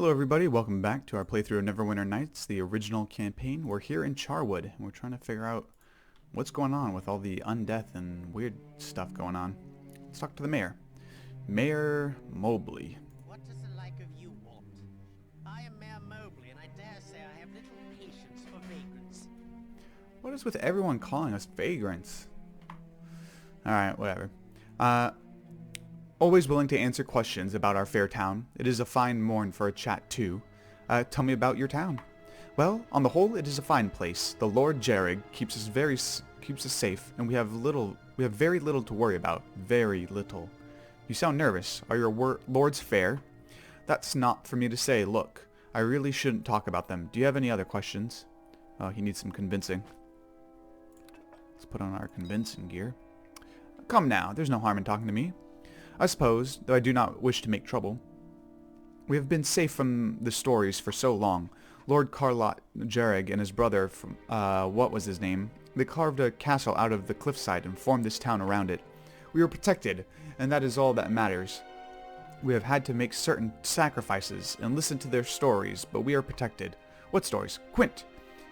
Hello everybody, welcome back to our playthrough of Neverwinter Nights, the original campaign. We're here in Charwood, and we're trying to figure out what's going on with all the undeath and weird stuff going on. Let's talk to the mayor. Mayor Mobley. What does the like of you want? I am Mayor Mobley, and I dare say I have little patience for vagrants. What is with everyone calling us vagrants? Alright, whatever. Always willing to answer questions about our fair town. It is a fine morn for a chat too. Tell me about your town. Well, on the whole, it is a fine place. The Lord Jhareg keeps us safe, and we have very little to worry about. Very little. You sound nervous. Are your lords fair? That's not for me to say. Look, I really shouldn't talk about them. Do you have any other questions? Oh, he needs some convincing. Let's put on our convincing gear. Come now, there's no harm in talking to me. I suppose, though I do not wish to make trouble. We have been safe from the stories for so long. Lord Karlat Jhareg and his brother from, what was his name? They carved a castle out of the cliffside and formed this town around it. We were protected, and that is all that matters. We have had to make certain sacrifices and listen to their stories, but we are protected. What stories? Quint.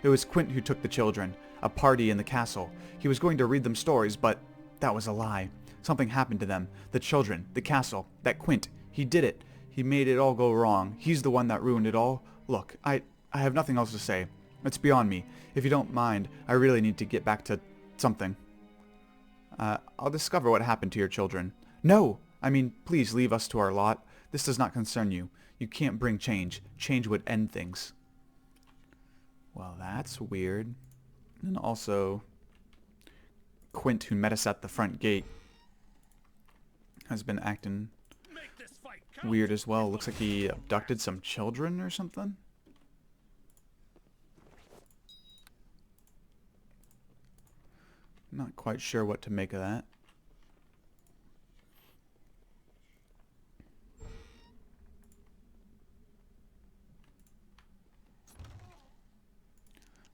It was Quint who took the children. A party in the castle. He was going to read them stories, but that was a lie. Something happened to them. The children, the castle, that Quint. He did it. He made it all go wrong. He's the one that ruined it all. Look, I have nothing else to say. It's beyond me. If you don't mind, I really need to get back to something. I'll discover what happened to your children. No! I mean, please leave us to our lot. This does not concern you. You can't bring change. Change would end things. Well, that's weird. And also, Quint, who met us at the front gate, has been acting weird as well. Looks like he abducted some children or something. Not quite sure what to make of that.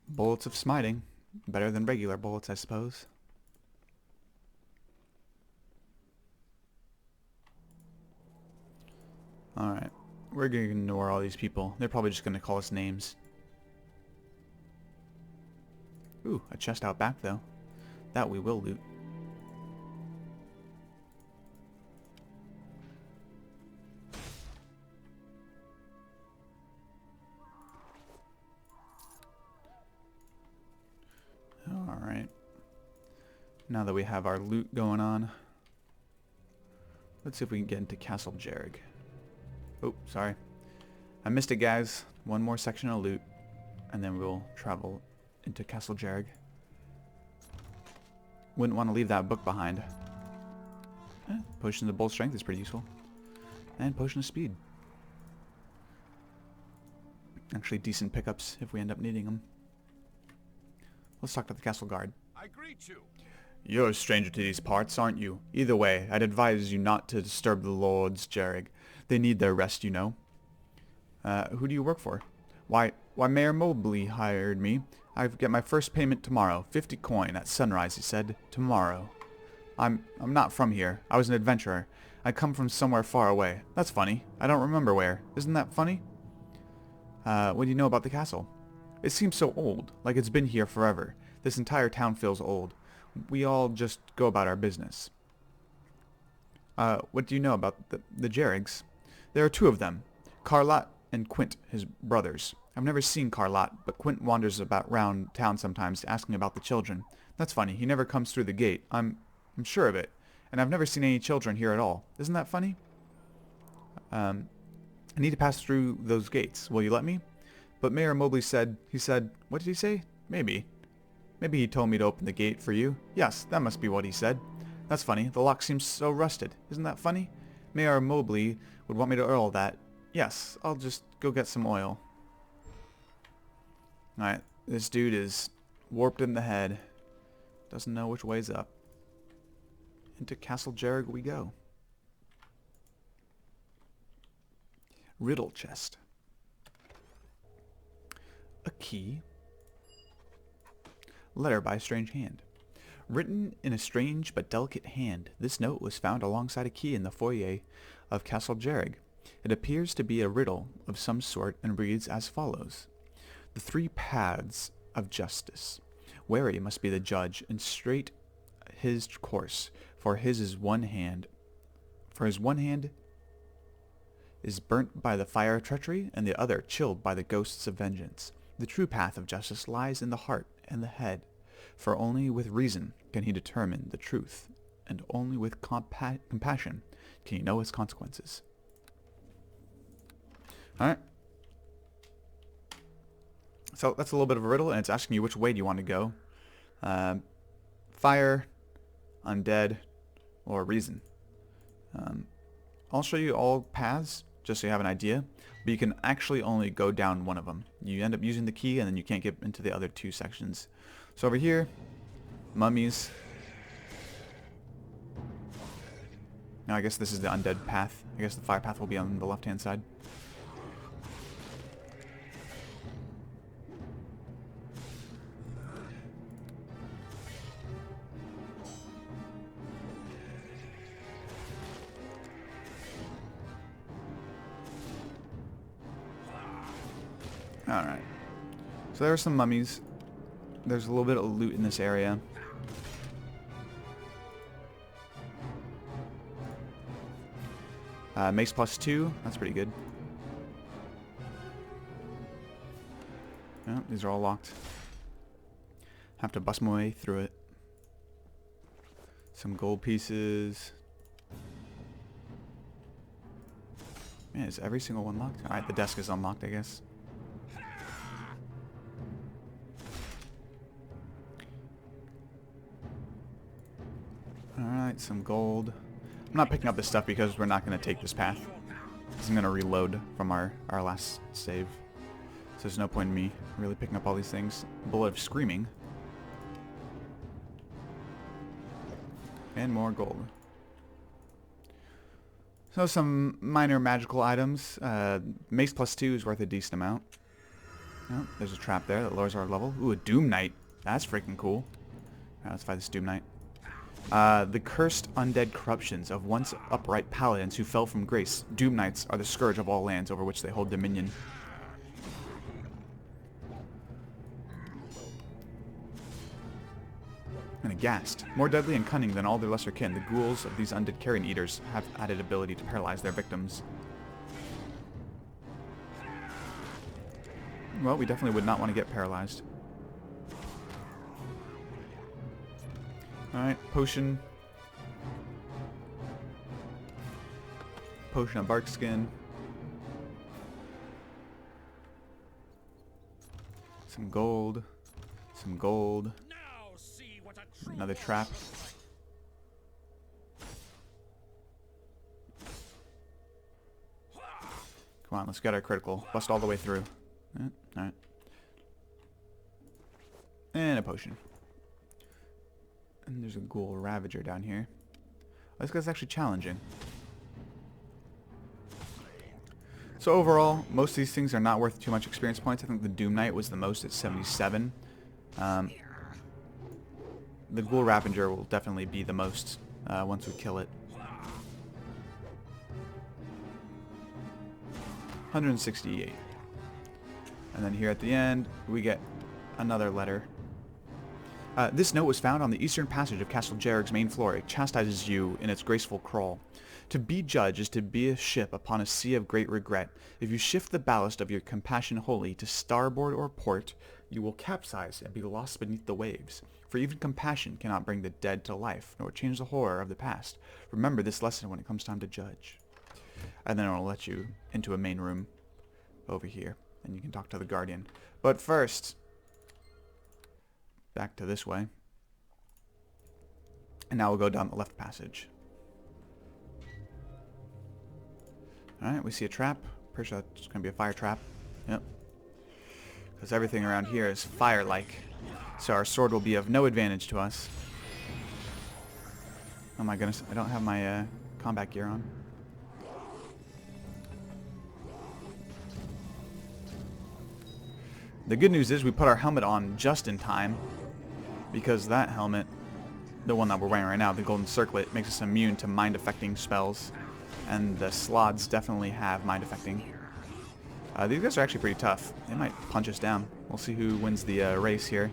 Bullets of smiting. Better than regular bullets, I suppose. Alright, we're going to ignore all these people. They're probably just going to call us names. Ooh, a chest out back though. That we will loot. Alright. Now that we have our loot going on, let's see if we can get into Castle Jhareg. Oh, sorry. I missed it, guys. One more section of loot, and then we'll travel into Castle Jhareg. Wouldn't want to leave that book behind. Potion of Bold Strength is pretty useful. And Potion of Speed. Actually, decent pickups if we end up needing them. Let's talk to the castle guard. I greet you. You're a stranger to these parts, aren't you? Either way, I'd advise you not to disturb the Lords Jhareg. They need their rest, you know. Who do you work for? Why, Mayor Mobley hired me. I get my first payment tomorrow. 50 coin at sunrise, he said. Tomorrow. I'm not from here. I was an adventurer. I come from somewhere far away. That's funny. I don't remember where. Isn't that funny? What do you know about the castle? It seems so old, like it's been here forever. This entire town feels old. We all just go about our business. What do you know about the Jharegs? There are two of them, Karlat and Quint, his brothers. I've never seen Karlat, but Quint wanders about round town sometimes asking about the children. That's funny, he never comes through the gate. I'm sure of it. And I've never seen any children here at all. Isn't that funny? I need to pass through those gates. Will you let me? But Mayor Mobley said, what did he say? Maybe he told me to open the gate for you. Yes, that must be what he said. That's funny, the lock seems so rusted. Isn't that funny? Mayor Mobley would want me to oil that. Yes, I'll just go get some oil. Alright, this dude is warped in the head. Doesn't know which way's up. Into Castle Jhareg we go. Riddle chest. A key. Letter by a strange hand. Written in a strange but delicate hand, this note was found alongside a key in the foyer of Castle Jhareg. It appears to be a riddle of some sort and reads as follows. The three paths of justice. Wary must be the judge and straight his course, for his one hand is burnt by the fire of treachery, and the other chilled by the ghosts of vengeance. The true path of justice lies in the heart and the head, for only with reason can he determine the truth, and only with compassion can he know its consequences. Alright. So that's a little bit of a riddle, and it's asking you which way do you want to go. Fire, undead, or reason. I'll show you all paths, just so you have an idea, but you can actually only go down one of them. You end up using the key, and then you can't get into the other two sections. So over here, mummies. Now I guess this is the undead path. I guess the fire path will be on the left-hand side. Alright. So there are some mummies. There's a little bit of loot in this area. Mace +2. That's pretty good. Oh, these are all locked. Have to bust my way through it. Some gold pieces. Man, is every single one locked? Alright, the desk is unlocked, I guess. Alright, some gold. I'm not picking up this stuff because we're not going to take this path. I'm going to reload from our last save. So there's no point in me really picking up all these things. Bullet of Screaming. And more gold. So some minor magical items. Mace +2 is worth a decent amount. Oh, there's a trap there that lowers our level. Ooh, a Doom Knight. That's freaking cool. Alright, let's fight this Doom Knight. The cursed undead corruptions of once upright paladins who fell from grace. Doom Knights are the scourge of all lands over which they hold dominion. And aghast. More deadly and cunning than all their lesser kin, the ghouls of these undead carrion eaters have added ability to paralyze their victims. Well, we definitely would not want to get paralyzed. Alright, potion. Potion of bark skin. Some gold. Some gold. Another trap. Come on, let's get our critical. Bust all the way through. Alright. And a potion. And there's a ghoul ravager down here. Oh, this guy's actually challenging. So overall, most of these things are not worth too much experience points. I think the Doom Knight was the most at 77. The ghoul ravager will definitely be the most once we kill it. 168. And then here at the end, we get another letter. This note was found on the eastern passage of Castle Jhareg's main floor. It chastises you in its graceful crawl. To be judge is to be a ship upon a sea of great regret. If you shift the ballast of your compassion wholly to starboard or port, you will capsize and be lost beneath the waves. For even compassion cannot bring the dead to life, nor change the horror of the past. Remember this lesson when it comes time to judge. And then it'll let you into a main room over here, and you can talk to the guardian. But first, back to this way. And now we'll go down the left passage. Alright, we see a trap. Pretty sure that's going to be a fire trap. Yep. Because everything around here is fire-like. So our sword will be of no advantage to us. Oh my goodness, I don't have my combat gear on. The good news is we put our helmet on just in time, because that helmet, the one that we're wearing right now, the golden circlet, makes us immune to mind-affecting spells. And the slots definitely have mind affecting. These guys are actually pretty tough. They might punch us down. We'll see who wins the race here.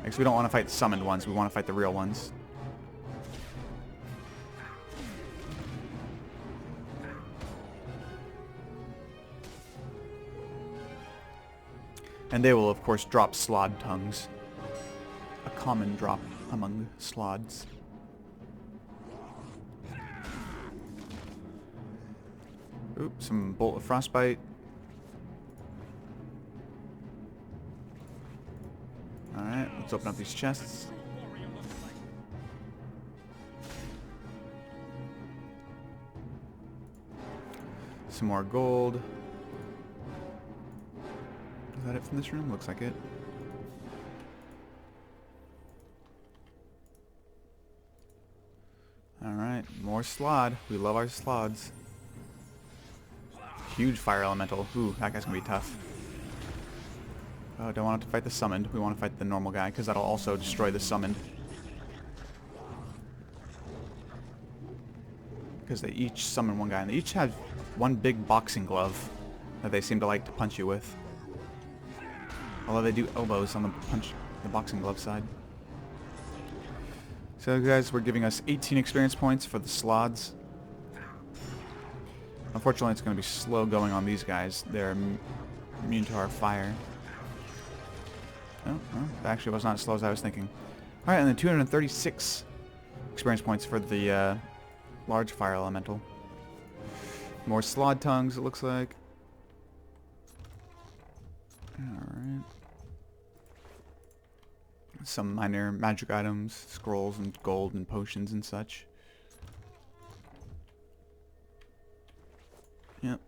Because we don't want to fight the summoned ones. We want to fight the real ones. And they will, of course, drop slod tongues. A common drop among slods. Oops, some bolt of frostbite. Alright, let's open up these chests. Some more gold. Is that it from this room? Looks like it. Alright, more slod. We love our slods. Huge fire elemental. Ooh, that guy's gonna be tough. Oh, don't want to fight the summoned. We want to fight the normal guy, because that'll also destroy the summoned. Because they each summon one guy, and they each have one big boxing glove that they seem to like to punch you with. Although they do elbows on the boxing glove side. So guys, we're giving us 18 experience points for the slods. Unfortunately, it's going to be slow going on these guys. They're immune to our fire. Oh, well, that actually was not as slow as I was thinking. Alright, and then 236 experience points for the large fire elemental. More slod tongues, it looks like. Alright. Some minor magic items, scrolls and gold and potions and such. Yep.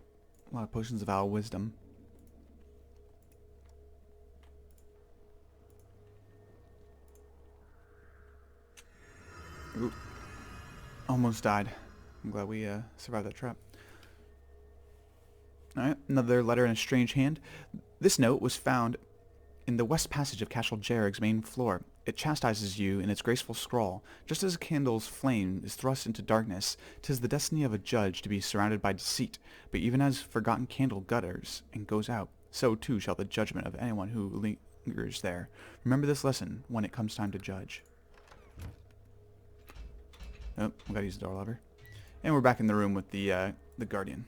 A lot of potions of our wisdom. Oop. Almost died. I'm glad we survived that trap. Alright, another letter in a strange hand. This note was found in the west passage of Castle Jhareg's main floor. It chastises you in its graceful scrawl. Just as a candle's flame is thrust into darkness, 'tis the destiny of a judge to be surrounded by deceit. But even as forgotten candle gutters and goes out, so too shall the judgment of anyone who lingers there. Remember this lesson when it comes time to judge. Oh, we gotta use the door lever. And we're back in the room with the Guardian.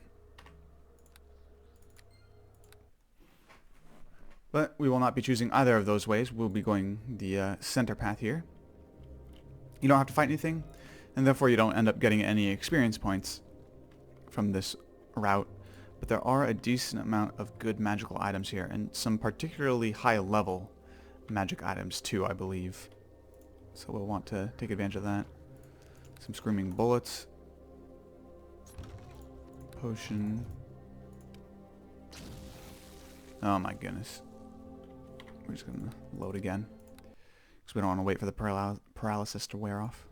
But we will not be choosing either of those ways. We'll be going the center path here. You don't have to fight anything, and therefore you don't end up getting any experience points from this route. But there are a decent amount of good magical items here, and some particularly high-level magic items too, I believe. So we'll want to take advantage of that. Some screaming bullets. Potion. Oh my goodness. We're just going to load again. Because we don't want to wait for the paralysis to wear off.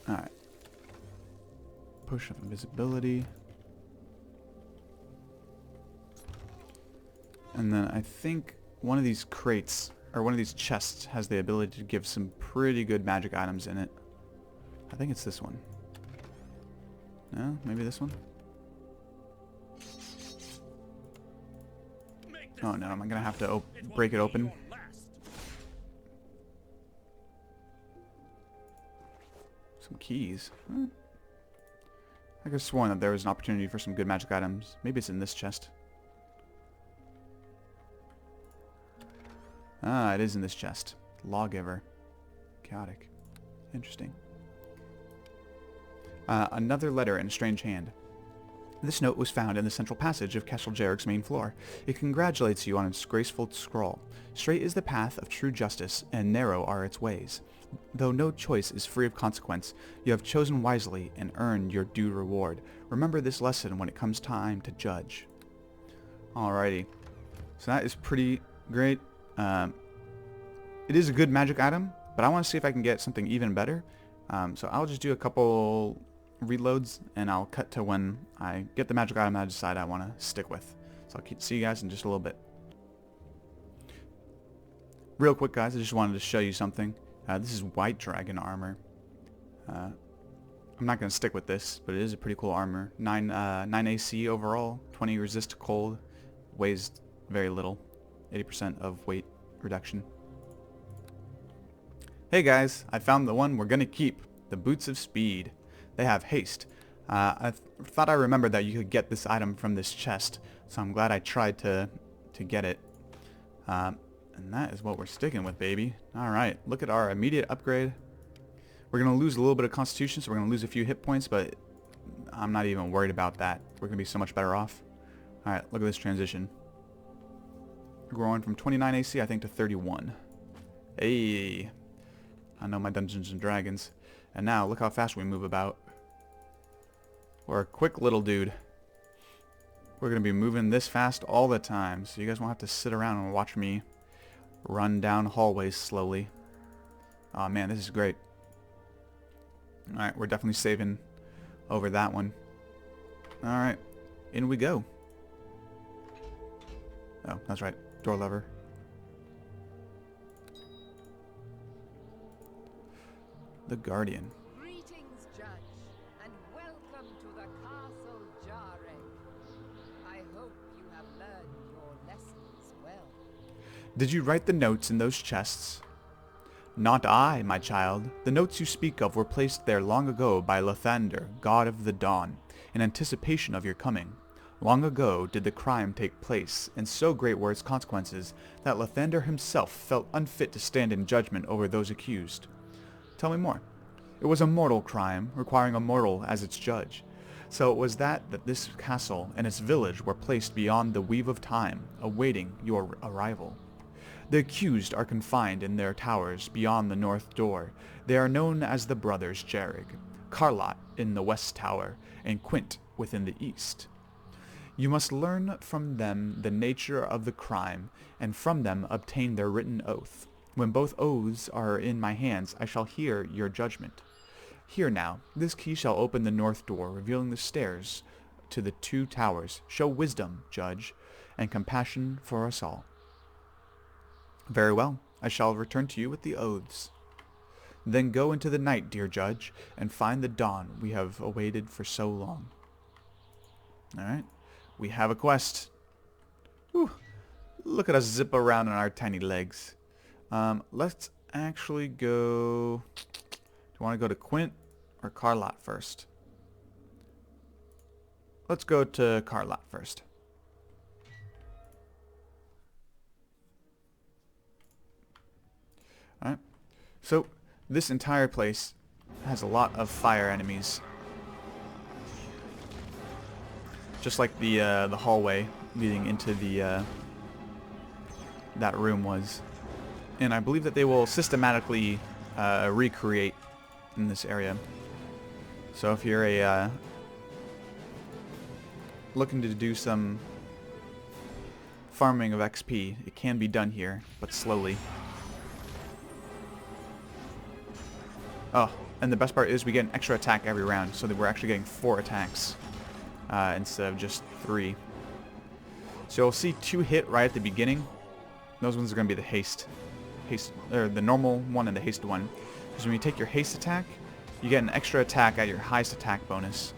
Alright. Potion of invisibility. And then I think one of these crates, or one of these chests, has the ability to give some pretty good magic items in it. I think it's this one. No? Maybe this one? Oh no, am I gonna have to break it open? Some keys. Huh. I could have sworn that there was an opportunity for some good magic items. Maybe it's in this chest. Ah, it is in this chest. Lawgiver. Chaotic. Interesting. Another letter in a strange hand. This note was found in the central passage of Castle Jhareg's main floor. It congratulates you on its graceful scrawl. Straight is the path of true justice, and narrow are its ways. Though no choice is free of consequence, you have chosen wisely and earned your due reward. Remember this lesson when it comes time to judge. Alrighty. So that is pretty great. It is a good magic item, but I want to see if I can get something even better. So I'll just do a couple reloads, and I'll cut to when I get the magic item that I decide I want to stick with. So I'll see you guys in just a little bit. Real quick, guys, I just wanted to show you something. This is white dragon armor. I'm not going to stick with this, but it is a pretty cool armor. 9 AC overall, 20 resist to cold, weighs very little, 80% of weight reduction. Hey guys, I found the one we're going to keep, the Boots of Speed. They have haste. I thought I remembered that you could get this item from this chest, so I'm glad I tried to get it. And that is what we're sticking with, baby. Alright, look at our immediate upgrade. We're going to lose a little bit of constitution, so we're going to lose a few hit points, but I'm not even worried about that. We're going to be so much better off. Alright, look at this transition. We're going from 29 AC, I think, to 31. Hey, I know my Dungeons and Dragons. And now, look how fast we move about. We're a quick little dude. We're going to be moving this fast all the time, so you guys won't have to sit around and watch me run down hallways slowly. Oh man, this is great. Alright, we're definitely saving over that one. Alright, in we go. Oh, that's right. Door lever. The Guardian. Greetings, Judge, and welcome to the Castle Jhareg. I hope you have learned your lessons well. Did you write the notes in those chests? Not I, my child. The notes you speak of were placed there long ago by Lathander, god of the dawn, in anticipation of your coming. Long ago did the crime take place, and so great were its consequences that Lathander himself felt unfit to stand in judgment over those accused. Tell me more. It was a mortal crime, requiring a mortal as its judge. So it was that this castle and its village were placed beyond the weave of time, awaiting your arrival. The accused are confined in their towers beyond the north door. They are known as the Brothers Jhareg, Karlat in the west tower, and Quint within the east. You must learn from them the nature of the crime, and from them obtain their written oath. When both oaths are in my hands, I shall hear your judgment. Here now, this key shall open the north door, revealing the stairs to the 2 towers. Show wisdom, Judge, and compassion for us all. Very well, I shall return to you with the oaths. Then go into the night, dear Judge, and find the dawn we have awaited for so long. Alright, we have a quest. Whew. Look at us zip around on our tiny legs. Let's actually go... Do you want to go to Quint or Karlat first? Let's go to Karlat first. Alright, so this entire place has a lot of fire enemies. Just like the hallway leading into the that room was. And I believe that they will systematically recreate in this area. So if you're a looking to do some farming of XP, it can be done here, but slowly. Oh, and the best part is we get an extra attack every round, so that we're actually getting 4 attacks instead of just 3. So you'll see 2 hit right at the beginning. Those ones are going to be the haste, or the normal one and the haste one. Because when you take your haste attack, you get an extra attack at your highest attack bonus.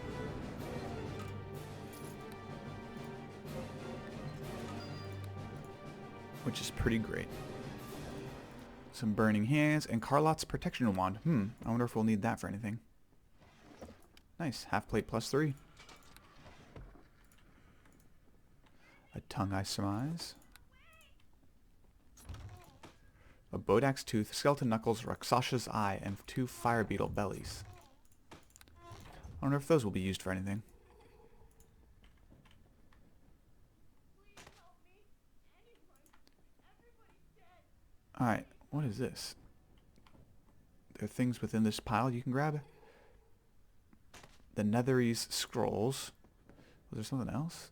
Which is pretty great. Some burning hands and Karlat's protection wand. I wonder if we'll need that for anything. Nice. Half plate plus 3. A tongue, I surmise. A Bodak's tooth, skeleton knuckles, Rakshas's eye, and 2 fire beetle bellies. I wonder if those will be used for anything. Alright, what is this? There are things within this pile you can grab. The Netherese scrolls. Was there something else?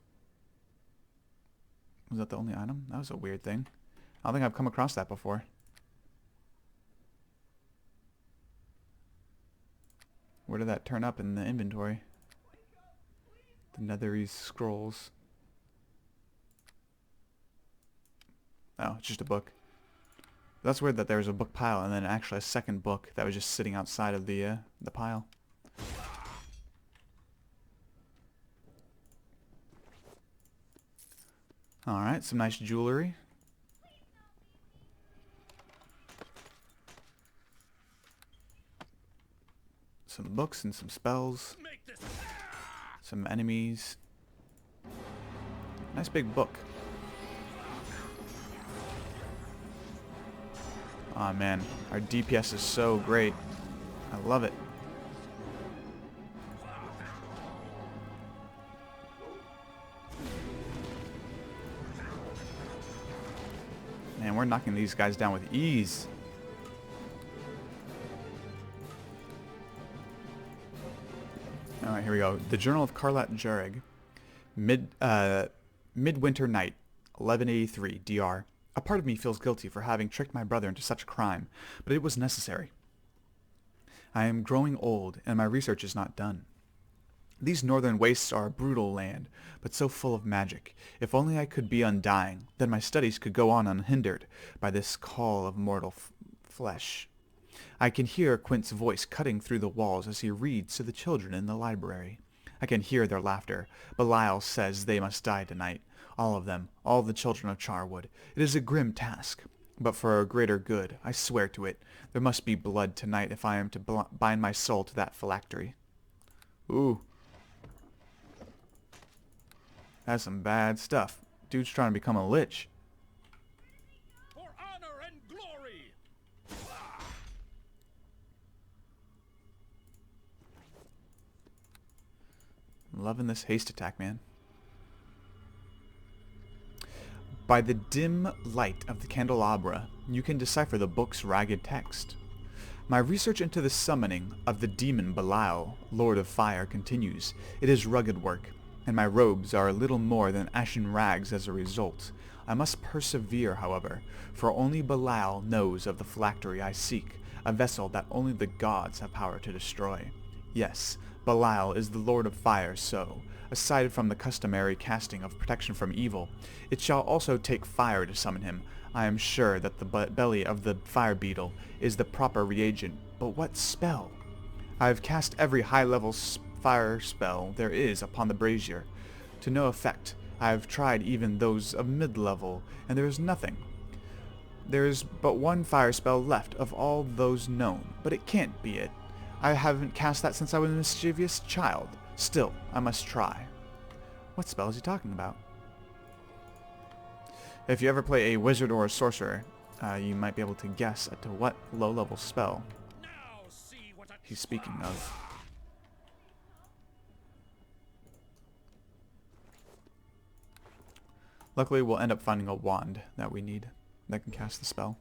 Was that the only item? That was a weird thing. I don't think I've come across that before. Where did that turn up in the inventory? The Netherese scrolls. Oh, it's just a book. That's weird that there was a book pile and then actually a second book that was just sitting outside of the pile. Alright, some nice jewelry. Some books and some spells. Some enemies. Nice big book. Aw, man, our DPS is so great. I love it. Man, we're knocking these guys down with ease. Alright, here we go. The Journal of Karlat Jhareg. Midwinter Night, 1183, DR. A part of me feels guilty for having tricked my brother into such a crime, but it was necessary. I am growing old, and my research is not done. These northern wastes are a brutal land, but so full of magic. If only I could be undying, then my studies could go on unhindered by this call of mortal flesh. I can hear Quint's voice cutting through the walls as he reads to the children in the library. I can hear their laughter. Belial says they must die tonight. All of them, all the children of Charwood. It is a grim task, but for a greater good, I swear to it. There must be blood tonight if I am to bind my soul to that phylactery. Ooh. That's some bad stuff. Dude's trying to become a lich. For honor and glory. I'm loving this haste attack, man. By the dim light of the candelabra, you can decipher the book's ragged text. My research into the summoning of the demon Belial, Lord of Fire, continues. It is rugged work, and my robes are a little more than ashen rags as a result. I must persevere, however, for only Belial knows of the phylactery I seek, a vessel that only the gods have power to destroy. Yes, Belial is the Lord of Fire, so, aside from the customary casting of protection from evil, it shall also take fire to summon him. I am sure that the belly of the fire beetle is the proper reagent, but what spell? I have cast every high-level fire spell there is upon the brazier. To no effect. I have tried even those of mid-level, and there is nothing. There is but one fire spell left of all those known, but it can't be it. I haven't cast that since I was a mischievous child. Still, I must try. What spell is he talking about? If you ever play a wizard or a sorcerer, you might be able to guess at to what low-level spell he's speaking of. Luckily, we'll end up finding a wand that we need that can cast the spell.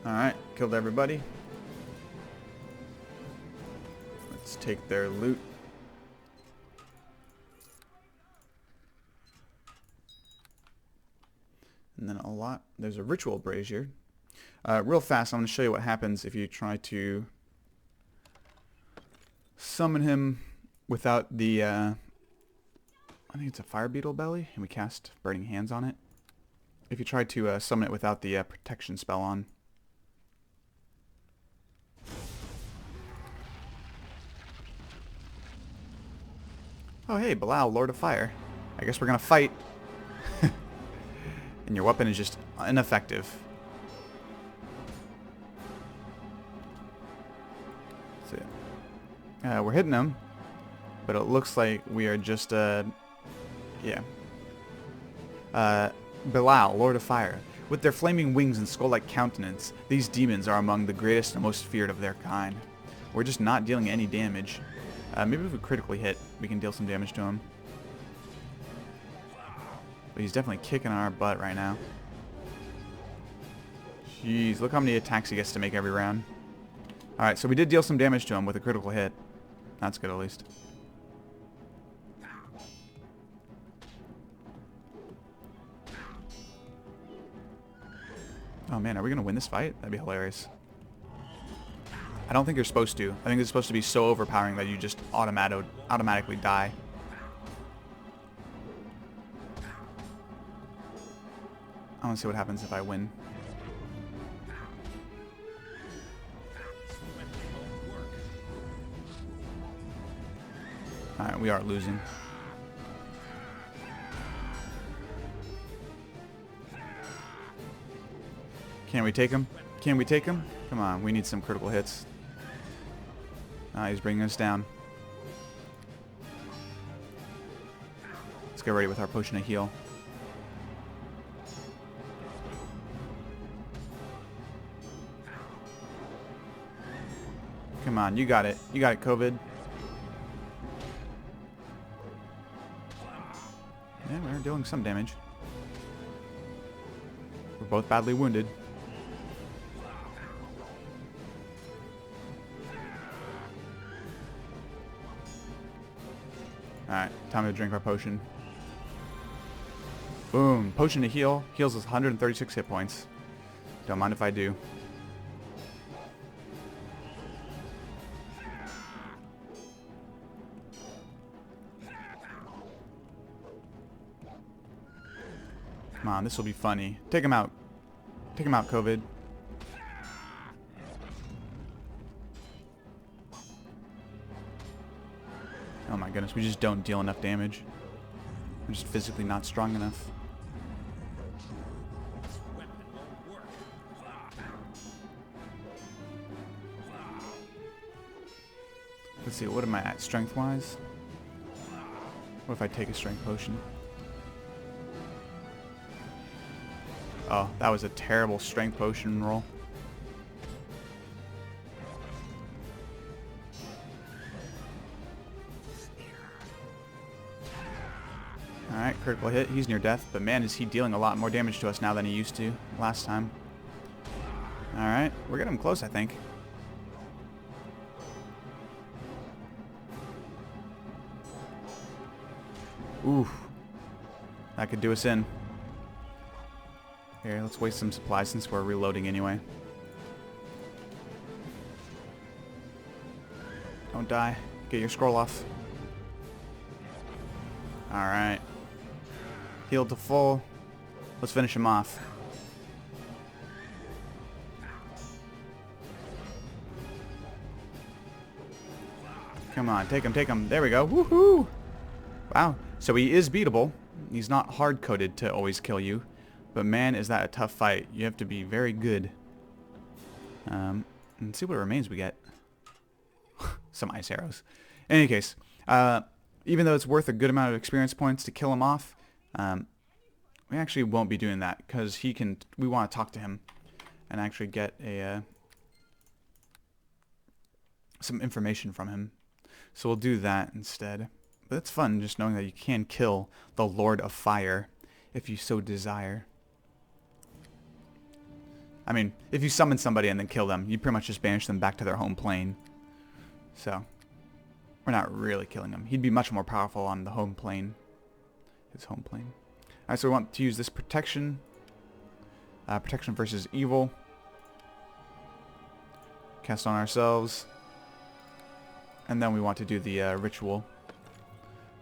Alright, killed everybody. Let's take their loot. And then there's a ritual brazier. Real fast, I'm going to show you what happens if you try to summon him without the, I think it's a fire beetle belly, and we cast Burning Hands on it. If you try to summon it without the protection spell on. Oh hey, Belial, Lord of Fire. I guess we're going to fight. And your weapon is just ineffective. So, we're hitting him, but it looks like we are just, yeah. Belial, Lord of Fire. With their flaming wings and skull-like countenance, these demons are among the greatest and most feared of their kind. We're just not dealing any damage. Maybe if we critically hit, we can deal some damage to him. But he's definitely kicking our butt right now. Jeez, look how many attacks he gets to make every round. Alright, so we did deal some damage to him with a critical hit. That's good at least. Oh man, are we gonna win this fight? That'd be hilarious. I don't think you're supposed to. I think it's supposed to be so overpowering that you just automatically die. I want to see what happens if I win. Alright, we are losing. Can we take him? Can we take him? Come on, we need some critical hits. He's bringing us down. Let's get ready with our potion of heal. Come on, you got it. You got it, COVID. Yeah, we're dealing some damage. We're both badly wounded. Alright, time to drink our potion. Boom. Potion to heal. Heals us 136 hit points. Don't mind if I do. Come on, this will be funny. Take him out. Take him out, COVID. Oh my goodness, we just don't deal enough damage. We're just physically not strong enough. Let's see, what am I at strength-wise? What if I take a strength potion? Oh, that was a terrible strength potion roll. Alright, critical hit. He's near death, but man, is he dealing a lot more damage to us now than he used to last time. Alright, we're getting him close, I think. Oof. That could do us in. Here, let's waste some supplies since we're reloading anyway. Don't die. Get your scroll off. Alright. Healed to full. Let's finish him off. Come on, take him, take him. There we go. Woohoo! Wow. So he is beatable. He's not hard-coded to always kill you. But man, is that a tough fight. You have to be very good. And see what remains we get. Some ice arrows. In any case, even though it's worth a good amount of experience points to kill him off, we actually won't be doing that because we want to talk to him and actually get some information from him. So we'll do that instead. But it's fun just knowing that you can kill the Lord of Fire if you so desire. I mean, if you summon somebody and then kill them, you pretty much just banish them back to their home plane. So, we're not really killing him. He'd be much more powerful on the home plane. His home plane. Alright, so we want to use this protection. Protection versus evil. Cast on ourselves. And then we want to do the ritual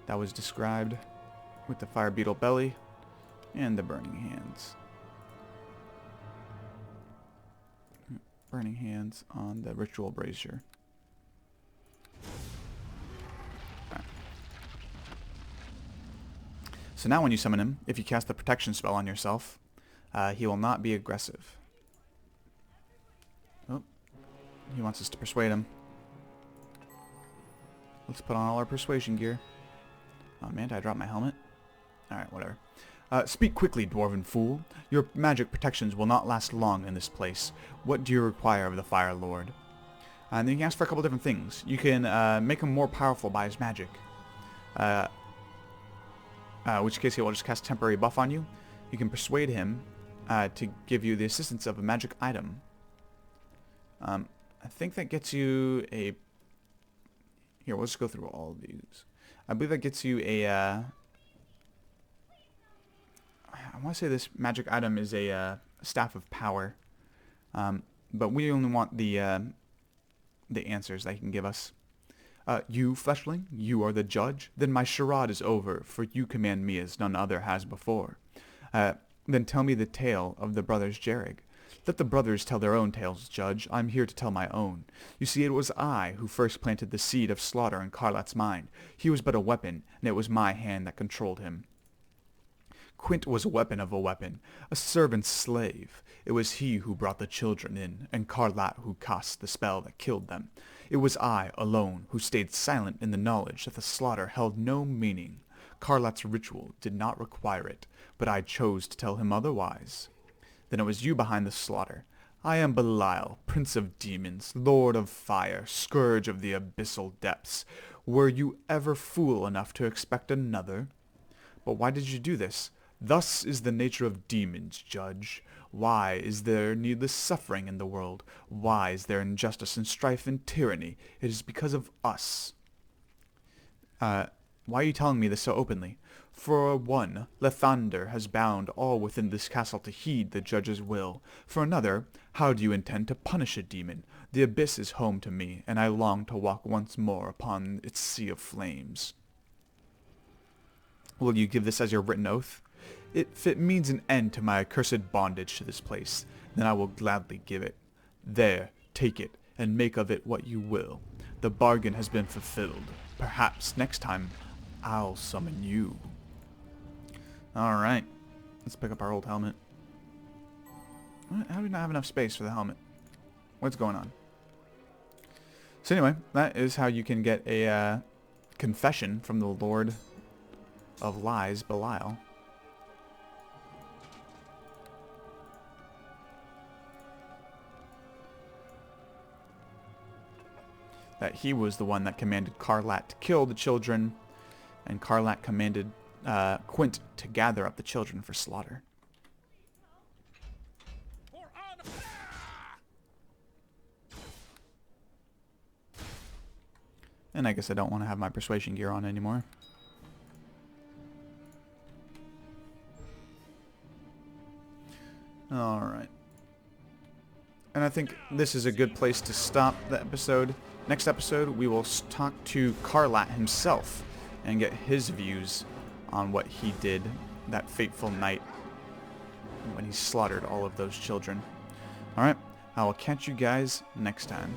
that was described with the fire beetle belly and the burning hands. Burning hands on the ritual brazier. Right. So now when you summon him, if you cast the protection spell on yourself, he will not be aggressive. Oh, he wants us to persuade him. Let's put on all our persuasion gear. Oh man, did I drop my helmet? Alright, whatever. Speak quickly, dwarven fool. Your magic protections will not last long in this place. What do you require of the Fire Lord? And then you can ask for a couple different things. You can make him more powerful by his magic. Which case he will just cast temporary buff on you. You can persuade him to give you the assistance of a magic item. I think that gets you a... Here, we'll just go through all of these. I believe that gets you a... I want to say this magic item is a staff of power. But we only want the answers that he can give us. You, fleshling, you are the judge? Then my charade is over, for you command me as none other has before. Then tell me the tale of the Brothers Jhareg. Let the brothers tell their own tales, Judge. I'm here to tell my own. You see, it was I who first planted the seed of slaughter in Karlat's mind. He was but a weapon, and it was my hand that controlled him. Quint was a weapon of a weapon, a servant's slave. It was he who brought the children in, and Karlat who cast the spell that killed them. It was I, alone, who stayed silent in the knowledge that the slaughter held no meaning. Karlat's ritual did not require it, but I chose to tell him otherwise. Then it was you behind the slaughter. I am Belial, prince of demons, lord of fire, scourge of the abyssal depths. Were you ever fool enough to expect another? But why did you do this? Thus is the nature of demons, Judge. Why is there needless suffering in the world? Why is there injustice and strife and tyranny? It is because of us. Why are you telling me this so openly? For one, Lathander has bound all within this castle to heed the judge's will. For another, how do you intend to punish a demon? The abyss is home to me, and I long to walk once more upon its sea of flames. Will you give this as your written oath? If it means an end to my accursed bondage to this place, then I will gladly give it. There, take it, and make of it what you will. The bargain has been fulfilled. Perhaps next time, I'll summon you. Alright, let's pick up our old helmet. How do we not have enough space for the helmet? What's going on? So anyway, that is how you can get a confession from the Lord of Lies, Belial. That he was the one that commanded Karlat to kill the children, and Karlat commanded Quint to gather up the children for slaughter. For honor! And I guess I don't want to have my persuasion gear on anymore. Alright. And I think this is a good place to stop the episode. Next episode, we will talk to Karlat himself and get his views on what he did that fateful night when he slaughtered all of those children. Alright, I will catch you guys next time.